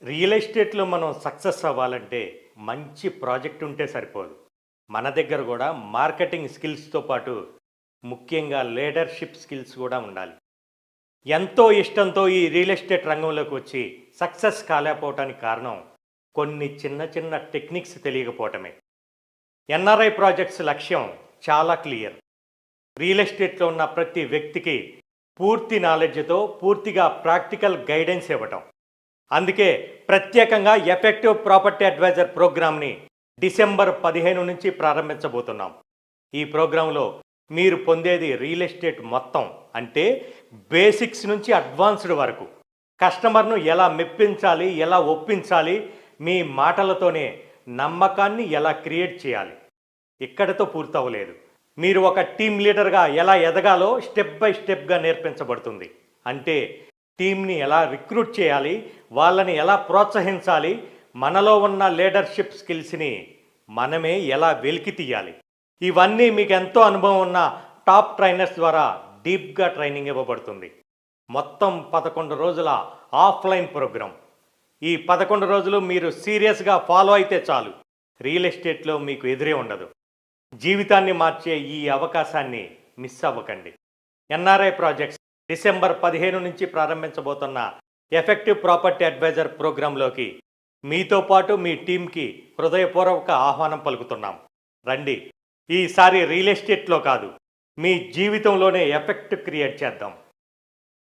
Real ఎస్టేట్‌లో మనం success అవ్వాలంటే మంచి ప్రాజెక్ట్ ఉంటే సరిపోదు. మన దగ్గర గూడా మార్కెటింగ్ స్కిల్స్‌తో పాటు ముఖ్యంగా లీడర్‌షిప్ స్కిల్స్ గూడా ఉండాలి. ఎంతో ఇష్టంతో ఈ రియల్ ఎస్టేట్ రంగంలోకి వచ్చి సక్సెస్ కాలేకపోవటానికి కారణం కొన్ని చిన్న చిన్న టెక్నిక్స్ తెలియకపోవటమే. ఎన్ఆర్ఐ ప్రాజెక్ట్స్ లక్ష్యం చాలా క్లియర్. రియల్ ఎస్టేట్‌లో ఉన్న ప్రతి వ్యక్తికి పూర్తి నాలెడ్జ్‌తో పూర్తిగా ప్రాక్టికల్ గైడెన్స్ ఇవ్వటం. అందుకే ప్రత్యేకంగా ఎఫెక్టివ్ ప్రాపర్టీ అడ్వైజర్ ప్రోగ్రామ్ని డిసెంబర్ 15 నుంచి ప్రారంభించబోతున్నాం. ఈ ప్రోగ్రాంలో మీరు పొందేది రియల్ ఎస్టేట్ మొత్తం, అంటే బేసిక్స్ నుంచి అడ్వాన్స్డ్ వరకు. కస్టమర్ను ఎలా మెప్పించాలి, ఎలా ఒప్పించాలి, మీ మాటలతోనే నమ్మకాన్ని ఎలా క్రియేట్ చేయాలి. ఇక్కడితో పూర్తవలేదు. మీరు ఒక టీమ్ లీడర్గా ఎలా ఎదగాలో స్టెప్ బై స్టెప్గా నేర్పించబడుతుంది. అంటే టీమ్ని ఎలా రిక్రూట్ చేయాలి, వాళ్ళని ఎలా ప్రోత్సహించాలి, మనలో ఉన్న లీడర్షిప్ స్కిల్స్ని మనమే ఎలా వెలికి తీయాలి. ఇవన్నీ మీకు ఎంతో అనుభవం ఉన్న టాప్ ట్రైనర్స్ ద్వారా డీప్గా ట్రైనింగ్ ఇవ్వబడుతుంది. మొత్తం 11 రోజుల ఆఫ్లైన్ ప్రోగ్రాం. ఈ 11 రోజులు మీరు సీరియస్గా ఫాలో అయితే చాలు, రియల్ ఎస్టేట్లో మీకు ఎదురే ఉండదు. జీవితాన్ని మార్చే ఈ అవకాశాన్ని మిస్ అవ్వకండి. ఎన్ఆర్ఐ ప్రాజెక్ట్స్ డిసెంబర్ 15 నుంచి ప్రారంభించబోతున్న ఎఫెక్టివ్ ప్రాపర్టీ అడ్వైజర్ ప్రోగ్రాంలోకి మీతో పాటు మీ టీంకి హృదయపూర్వక ఆహ్వానం పలుకుతున్నాం. రండి, ఈసారి రియల్ ఎస్టేట్లో కాదు, మీ జీవితంలోనే ఎఫెక్ట్ క్రియేట్ చేద్దాం.